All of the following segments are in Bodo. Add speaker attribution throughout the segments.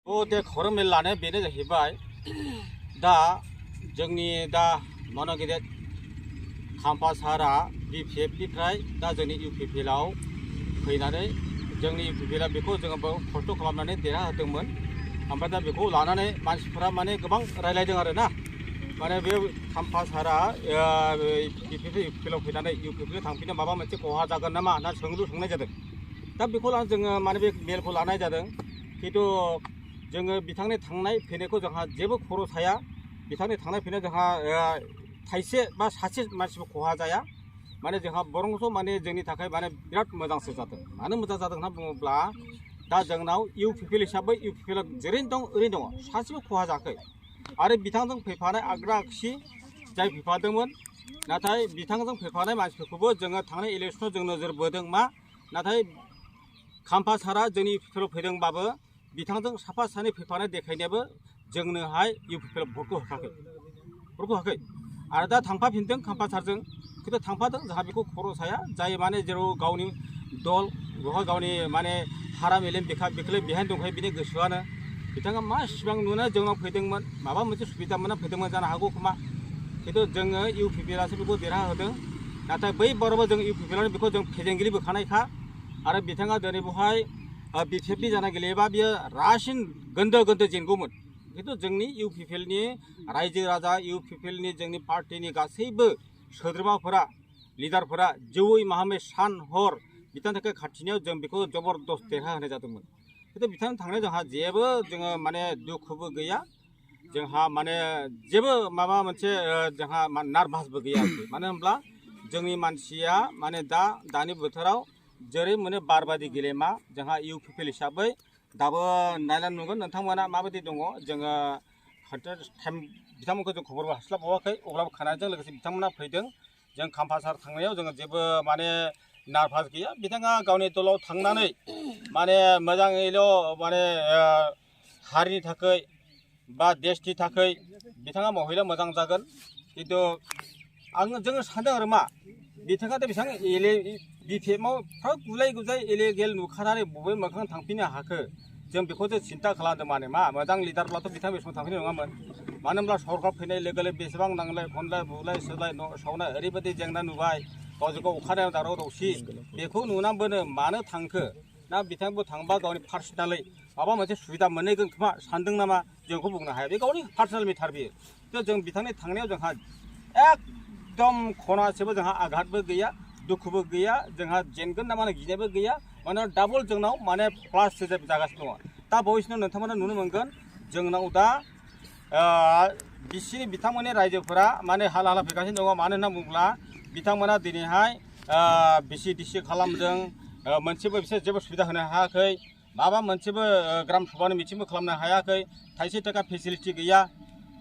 Speaker 1: दे खौरां मेल लानाया बेनो जाहैबाय दा जोंनि दा मानो गेदेर खाम्फा सारा BPF निफ्राय दा जोंनि UPPL-आव फैनानै जोंनि UPPL-आ बेखौ जोङो खस्थ' खालामनानै देरहाहोदोंमोन। ओमफ्राय दा बेखौ लानानै मानसिफोरा माने गोबां रायलायदों आरो ना माने बे खाम्फा सारा UPPL-आव फैनानै UPPL थांफिनो माबा मोनसे खहा जागोन नामा होनना सोंलु सोंनाय जादों। दा बेखौ लानानै जोङो माने बे मेलखौ लानाय जादों। खिन्थु जोङो बिथांनि थांनाय फैनायखौ जोंहा जेबो खर' थाया। बिथांनि थांनाय फैनाय जोंहा थाइसे बा सासे मानसिबो खहा जाया। माने जोंहा बरंस' माने जोंनि थाखाय माने बिराद मोजांसो जादों। मानो मोजां जादों होनना बुङोब्ला दा जोंनाव UPPL हिसाबै UPPL-आ जेरैनो दं ओरैनो दङ, सासेबो खहा जायाखै। आरो बिथांजों फैफानाय आग्रा आगसि जाय फैफादोंमोन, नाथाय बिथांजों फैफानाय मानसिफोरखौबो जोङो थांनाय इलेक्सनाव जों नोजोर बोदों मा नाथाय खाम्फा सारा जोंनि UPPL-आव फैदोंबाबो बिथांजों साफा सानै फैफानाय देखायनायाबो जोंनोहाय UPPL-आव भटखौ होखायाखै। आरो दा थांफाफिनदों खाम्फा सारजों, खिन्थु थांफादों जोंहा बेखौ खर' साया। जाय माने जेराव गावनि दल बेवहाय गावनि माने हारा मेलेम बेखालै बेहायनो दंखायो बिनि गोसोआनो। बिथाङा मा सिबां नुनो जोंनाव फैदोंमोन, माबा मोनसे सुबिदा मोनना फैदोंमोन जानो हागौ खोमा। खिन्थु जोङो UPPL-आसो बेखौ देरहाहोदों। नाथाय बै बारावबो जों UPPL-आनो बेखौ जों फेजेनगिरि बोखानायखा। आरो बिथाङा दिनै बेवहाय BPF-नि जाना गेलेयोबा बियो रासिन गोन्दो जेनगौमोन। खिन्थु जोंनि UPPL-नि रायजो राजा UPPL-नि जोंनि पार्टिनि गासैबो सोद्रोमाफोरा लिडारफोरा जौयै माहामै सान हर बिथांनि थाखाय खाथिनायाव जों बेखौ जबरदस्त देरहाहोनाय जादोंमोन। खिन्थु बिथांनि थांनायाव जोंहा जेबो जोङो माने दुखुबो गैया, जोंहा माने जेबो माबा मोनसे जोंहा नार्भासबो गैया आरोखि। मानो होनब्ला जोंनि मानसिया माने दानि बोथोराव जेरै मोनो बारबादि गेलेमा जोंहा UPPL हिसाबै दाबो नायनानै नुगोन नोंथांमोना माबायदि दङ। जोङो टाइम बिथांमोनखौ जों खबरबो हास्लाबबावाखै, अब्लाबो खोनानायजों लोगोसे बिथांमोना फैदों। जों खाम्फा सार थांनायाव जोङो जेबो माने नार्भास गैया। बिथाङा गावनि दलाव थांनानै माने मोजाङैल' माने हारिनि थाखाय बा देशनि थाखाय बिथाङा मावहैला मोजां जागोन। खिन्थु जोङो सानदों आरो मा बिथाङा दा बेसेबां BPF-आव फ्राव गुलाय गुजाय इलिगेल नुखानानै बबे मोखां थांफिननो हाखो, जों बेखौसो सिन्था खालामदों। माने मा मोजां लिडारब्लाथ' बिथाङा बे समाव थांफिननाय नङामोन। मानो होनब्ला सरकार फैनाय लोगो लोगो बेसेबां नांलाय खनलाय बुलाय सोलाय न' सावनाय ओरैबायदि जेंना नुबाय, गावजों गाव अखानायाव दावराव दावसि। बेखौ नुनानैबोनो मानो थांखो ना बिथांबो थांबा गावनि पार्सनेलै माबा मोनसे सुबिदा मोनहैगोन खोमा सानदों नामा, जों बेखौ बुंनो हाया। बे गावनि पार्सनेल मेटार बियो। जों बिथांनि थांनायाव जोंहा एकदम खनासेबो जोंहा आघातबो गैया, दुखुबो गैया, जोंहा जेनगोन ना माने गिनायबो गैया। माने डाबल जोंनाव माने प्लास जागासिनो दङ। दा बावैसोनो नोंथांमोना नुनो मोनगोन जोंनाव दा बिथांमोननि रायजोफोरा माने हाला फैगासिनो दङ। मानो होनना बुङोब्ला बिथांमोना दिनैहाय BC खालामदों, मोनसेबो बिसोर जेबो सुबिदा होनो हायाखै, माबा मोनसेबो ग्राम सभानि मिथिंबो खालामनो हायाखै, थाइसे थाखा फेसिलिटि गैया,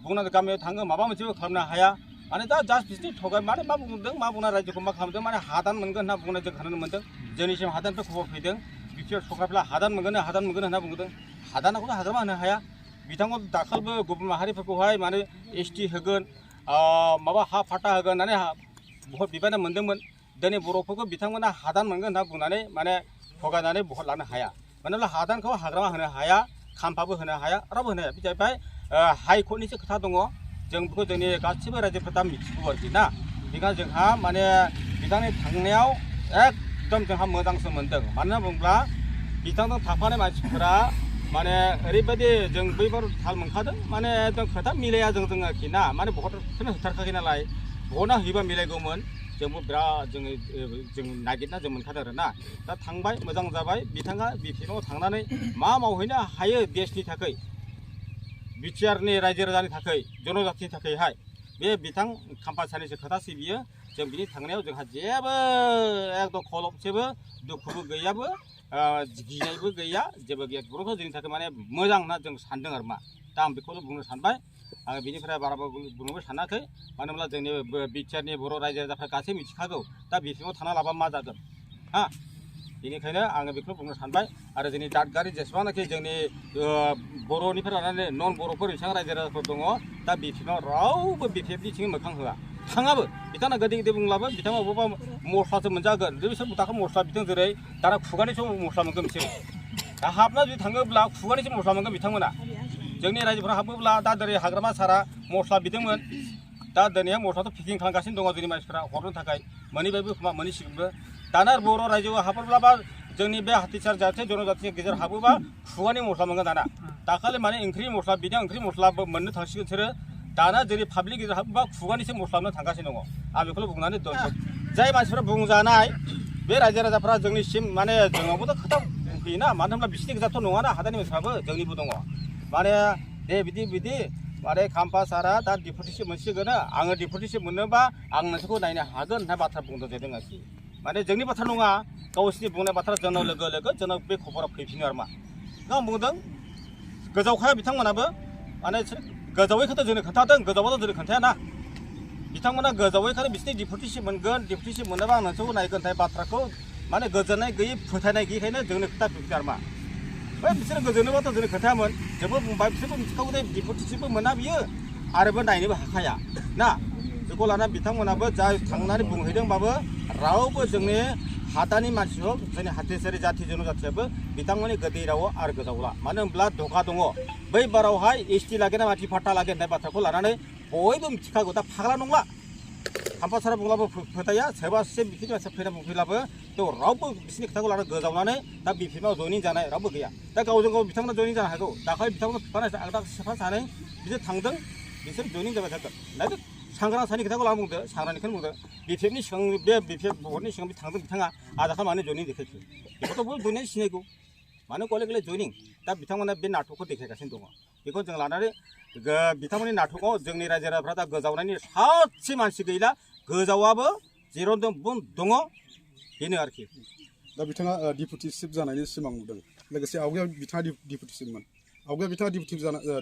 Speaker 1: बुंनानै गामियाव थाङो माबा मोनसेबो खालामनो हाया। माने दा जास्ट बिसोरनि थगाय माने मा बुंदों मा बुंना रायजोखौ मा खालामदों माने हादान मोनगोन होनना बुंनाय जों खोनानो मोन्दों। जोंनिसिम हादाननिफ्राय खबर फैदों, BPF सरकारफ्रा हादान मोनगोन होनना बुंदों। हादानखौथ' हाग्रामा होनो हाया। बिथांमोन दाखालिबो गुबुन माहारिफोरखौहाय माने ST होगोन, माबा हा फाटा होगोन होननानै भट बिबान मोन्दोंमोन। दिनै बर'फोरखौ बिथांमोना हादान मोनगोन होनना बुंनानै माने थगायनानै भट लानो हाया। मानो होनब्ला हादानखौ हाग्रामा होनो हाया, खाम्फाबो होनो हाया, रावबो होनो हाया। बे जाहैबाय हाइकर्टनिसो खोथा दङ। जों बेखौ जोंनि गासिबो रायजोफोरा दा मिथिगौ आरोखि ना। बेखायनो जोंहा माने बिथांनि थांनायाव एकदम जोंहा मोजांसो मोन्दों। मानो होनना बुङोब्ला बिथांजों थाफानाय मानसिफोरा माने ओरैबायदि जों बैबार थाल मोनखादों माने एकदम खोथा मिलाया जों आरोखि ना। माने भटखौनो होथारखाखै नालाय, भटआ होयोबा मिलायगौमोन। जोंबो बिराद जों नागिरना जों मोनखादों आरो ना। दा थांबाय मोजां जाबाय। बिथाङा BPF-आव थांनानै मा मावहैनो हायो देशनि थाखाय, BTR-नि रायजो राजानि थाखाय, जनजातिनि थाखायहाय, बे बिथां खाम्फा सारनिसो खोथासै बियो। जों बिनि थांनायाव जोंहा जेबो एकदम खलबसेबो दुखुबो गैयाबो, गिनायबो गैया, जेबो गैया। बर'खौ जोंनि थाखाय माने मोजां होनना जों सानदों आरो मा। दा आं बेखौनो बुंनो सानबाय। आङो बिनिफ्राय बाराबो बुंनोबो सानाखै। मानो होनब्ला जोंनि BTR-नि बर' रायजो राजाफ्रा गासै मिथिखागौ दा BPF-आव थांना लाबा मा जागोन हा। बेनिखायनो आङो बेखौ बुंनो सानबाय। आरो जोंनि दादगारि जेसेबांनाखि जोंनि बर'निफ्राय लानानै नन बर'फोर बेसेबां रायजो राजाफोर दङ, दा BPF-आव रावबो BPF-निथिं मोखां होआ, थाङाबो। बिथाङा गोदै गोदै बुंब्लाबो बिथाङा बबेबा मस्लासो मोनजागोन। बिसोर दाखा मस्ला बिथां जेरै दाना खुगानि समाव मस्ला मोनगोन बिसोरो। दा हाबना जुदि थाङोब्ला खुगानिसो मस्ला मोनगोन बिथांमोना जोंनि रायजोफोरा हाबोब्ला दा दिनै हाग्रामा सारा मस्ला बिदोंमोन दा दिनैहाय मस्लाथ' पेकिं खालामगासिनो दङ जोंनि मानसिफ्रा हरनो थाखाय मोनैबायबो खोमा मोनैसिगोनबो दाना बर' रायजोआव हाबोब्ला बा जोंनि बे हाथिसार जाथि जनजाथिनि गेजेर हाबोबा खुगानि मस्ला मोनगोन दाना दाखालि माने ओंख्रि मस्ला बिदि ओंख्रि मस्लाबो मोननो थांसिगोन बिसोरो दाना जोंनि पाब्लिक गेजेर हाबोबा खुगानिसो मस्ला मोननो थांगासिनो दङ आं बेखौल' बुंनानै दोनबाय जाय मानसिफ्रा बुंजानाय बे रायजो राजाफ्रा जोंनिसिम माने जोंनावबोथ' खोथा फैयोना मानो होनब्ला बिसिनि गोजाथ' नङाना हादानि मानसिफ्राबो जोंनिबो दङ माने दे बिदि माने खाम्फा सारा दा डिपुटिसो मोनसिगोन आङो डिपुटिसो मोनोबा आं नोंसोरखौ नायनो हागोन होननाय बाथ्रा बुंदों जादों आरोखि माने जोंनि बाथ्रा नङा गावसिनि बुंनाय बाथ्रा जोंनाव लोगो लोगो जोंनाव बे खबरा फैफिनो आरो मा गाव बुंदों गोजावखाया बिथांमोनाबो माने गोजावैखौथ' जोंनो खोन्थादों गोजावाथ' जोंनो खोन्थायाना बिथांमोना गोजावैखाय बिसोरनि डिपुटिसो मोनगोन डिपुटिसो मोनोबा आं नोंसोरखौ नायगोन होननाय बाथ्राखौ माने गोजोननाय गैयै फोथायनाय गैयैखायनो जोंनो खोथा फैफिनो आरो मा बै बिसोरो गोजोनोबाथ' जोंनो खोन्थायामोन जोंबो बुंबाय बिसोरबो मिथिखागौ दे डिपुटिसोबो मोना बियो आरोबो नायनोबो हाखाया ना बेखौ लाना बिथांमोनाबो जा थांनानै बुंहैदोंबाबो रावबो जोंनि हादानि मानसि हक जोंनि हाथिसारि जाथि जनजाथियाबो बिथांमोननि गोदै रावआव आरो गोजावला मानो होनब्ला धोखा दङ बै बारावहाय एसटि लागोन ना मानसि फाटा लागोन होननाय बाथ्राखौ लानानै बयबो मिथिखागौ दा फाग्ला नंला खाम्फा सारा बुंब्लाबो फोथाया सोरबा सासे बिफिनि मानसिया फैना बुंफैब्लाबो थ' रावबो बिसोरनि खोथाखौ लानानै गोजावनानै दा बिफिनाव जयनिं जानाय रावबो गैया दा गावजों गाव बिथांमोना जयनिं जानो हागौ दाखालि बिथांमोना बिफाना आगदा साफा सानै बिसोर थांदों बिसोर जयनिं जाबाय थागोन नायदो सांग्रां सानि खोथाखौ लाना बुंदो सांग्रांनिखौनो बुंदो बिपिएफनि सिगां बे बिपिएफ भटनि सिगां थांदों बिथाङा आधाखा मानो जयनिं देखायखो बेखौथ' बयबो दुनिया सिनायगौ मानो गले गले जयनिं दा बिथांमोना बे नाटकखौ देखायगासिनो दङ बेखौ जों लानानै बिथांमोननि नाटकआव जोंनि रायजो राजाफ्रा दा गोजावनायनि सासे मानसि गैला गोजावाबो जेराव दङ बेनो आरोखि
Speaker 2: दा बिथाङा डिपुटिसिप जानायनि सिमां नुदों लोगोसे आवगायाव बिथाङा डिपुटिसिपमोन आवगायाव बिथाङा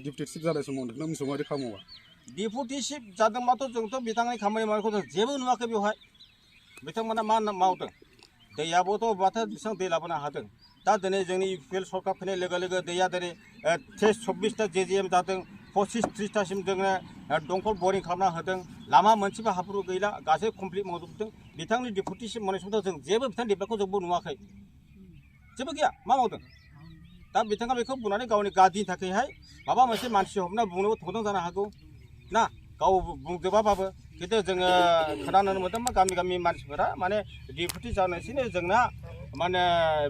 Speaker 2: डिपुटिसिप जानाय समाव नोंथांना मोसौ मारै खामानि मावा
Speaker 1: डिपुटिसिप जादोंबाथ' जोंथ' बिथांनि खामानि मावनायखौ जों जेबो नुवाखै बेवहाय बिथांमोना मा मावदों दैयाबोथ' बाथो बेसेबां दै लाबोनो हादों दा दिनै जोंनि इउपिएल सरकार फैनाय लोगो लोगो दैया दिनै 23-24टा जेजेएम जादों 25-30टासिम जोङो दंखल बरिं खालामना होदों लामा मोनसेबो हाब्रु गैला गासै कमप्लिट मावजोबदों बिथांनि डिपुटिसिप मावनाय समाव जों जेबो बिथांनि डेभेलपखौ जोंबो नुवाखै जेबो गैया मा मावदों दा बिथाङा बेखौ बुंनानै गावनि गादिनि थाखायहाय माबा मोनसे मानसि हमना बुंनोबो थदों जानो हागौ ना गाव बुंजोबाबाबो खिन्थु जोङो खोनानो मोनदों मा गामि गामि मानसिफोरा माने डिपुटि जानोसैनो जोंना माने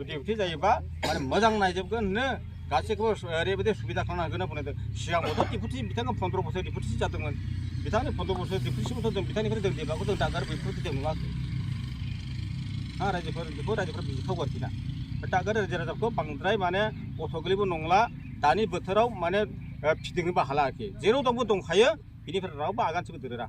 Speaker 1: डिपुटि जायोबा माने मोजां नायजोबगोन होनो गासैखौबो ओरैबायदि सुबिदा खालामना होगोन बुंदों सिगाङावथ' डिपुटि बिथाङा 15 बोसोर डिपुटिसो जादोंमोन बिथांनि 15 बोसोर डिपुटिसिमथ' जों बिथांनिफ्राय जों डेभेलपखौ जों दागार बेफोरखौ जों नुवाखै रायजोफोरा बिजिरखावो आरोखि ना दागार रायजो राजाखौ बांद्राय माने गथ' गोरलैबो नंला दानि बोथोराव माने फिदिंनोबो हाला आरोखि जेराव दंबो दंखायो बिनिफ्राय रावबो आगानसेबो दोरोरा